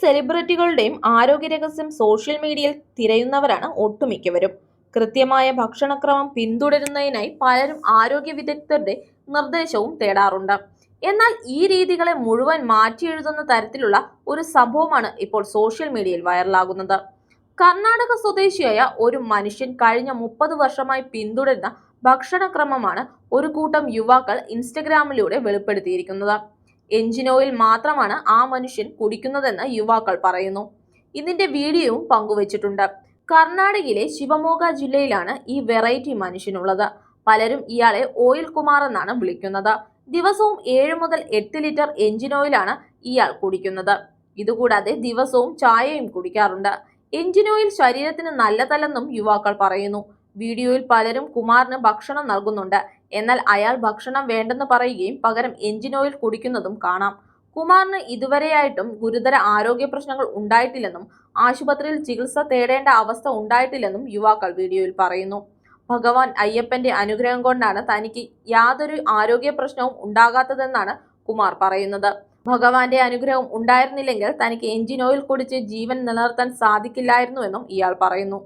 സെലിബ്രിറ്റികളുടെയും ആരോഗ്യ രഹസ്യം സോഷ്യൽ മീഡിയയിൽ തിരയുന്നവരാണ് ഒട്ടുമിക്കവരും. കൃത്യമായ ഭക്ഷണക്രമം പിന്തുടരുന്നതിനായി പലരും ആരോഗ്യ വിദഗ്ധരുടെ നിർദ്ദേശവും തേടാറുണ്ട്. എന്നാൽ ഈ രീതികളെ മുഴുവൻ മാറ്റിയെഴുതുന്ന തരത്തിലുള്ള ഒരു സംഭവമാണ് ഇപ്പോൾ സോഷ്യൽ മീഡിയയിൽ വൈറലാകുന്നത്. കർണാടക സ്വദേശിയായ ഒരു മനുഷ്യൻ കഴിഞ്ഞ 30 വർഷമായി പിന്തുടരുന്ന ഭക്ഷണക്രമമാണ് ഒരു കൂട്ടം യുവാക്കൾ ഇൻസ്റ്റഗ്രാമിലൂടെ വെളിപ്പെടുത്തിയിരിക്കുന്നത്. എഞ്ചിൻ ഓയിൽ മാത്രമാണ് ആ മനുഷ്യൻ കുടിക്കുന്നതെന്ന് യുവാക്കൾ പറയുന്നു. ഇതിന്റെ വീഡിയോയും പങ്കുവച്ചിട്ടുണ്ട്. കർണാടകയിലെ ശിവമോഗ ജില്ലയിലാണ് ഈ വെറൈറ്റി മനുഷ്യനുള്ളത്. പലരും ഇയാളെ ഓയിൽ കുമാർ എന്നാണ് വിളിക്കുന്നത്. ദിവസവും 7 മുതൽ 8 ലിറ്റർ എഞ്ചിൻ ഓയിലാണ് ഇയാൾ കുടിക്കുന്നത്. ഇതുകൂടാതെ ദിവസവും ചായയും കുടിക്കാറുണ്ട്. എഞ്ചിൻ ഓയിൽ ശരീരത്തിന് നല്ലതല്ലെന്നും യുവാക്കൾ പറയുന്നു. വീഡിയോയിൽ പലരും കുമാറിന് ഭക്ഷണം നൽകുന്നുണ്ട്. എന്നാൽ അയാൾ ഭക്ഷണം വേണ്ടെന്ന് പറയുകയും പകരം എഞ്ചിൻ ഓയിൽ കുടിക്കുന്നതും കാണാം. കുമാറിന് ഇതുവരെയായിട്ടും ഗുരുതര ആരോഗ്യ പ്രശ്നങ്ങൾ ഉണ്ടായിട്ടില്ലെന്നും ആശുപത്രിയിൽ ചികിത്സ തേടേണ്ട അവസ്ഥ ഉണ്ടായിട്ടില്ലെന്നും യുവാക്കൾ വീഡിയോയിൽ പറയുന്നു. ഭഗവാൻ അയ്യപ്പന്റെ അനുഗ്രഹം കൊണ്ടാണ് തനിക്ക് യാതൊരു ആരോഗ്യ പ്രശ്നവും ഉണ്ടാകാത്തതെന്നാണ് കുമാർ പറയുന്നത്. ഭഗവാന്റെ അനുഗ്രഹം ഉണ്ടായിരുന്നില്ലെങ്കിൽ തനിക്ക് എഞ്ചിൻ ഓയിൽ കുടിച്ച് ജീവൻ നിലനിർത്താൻ സാധിക്കില്ലായിരുന്നുവെന്നും ഇയാൾ പറയുന്നു.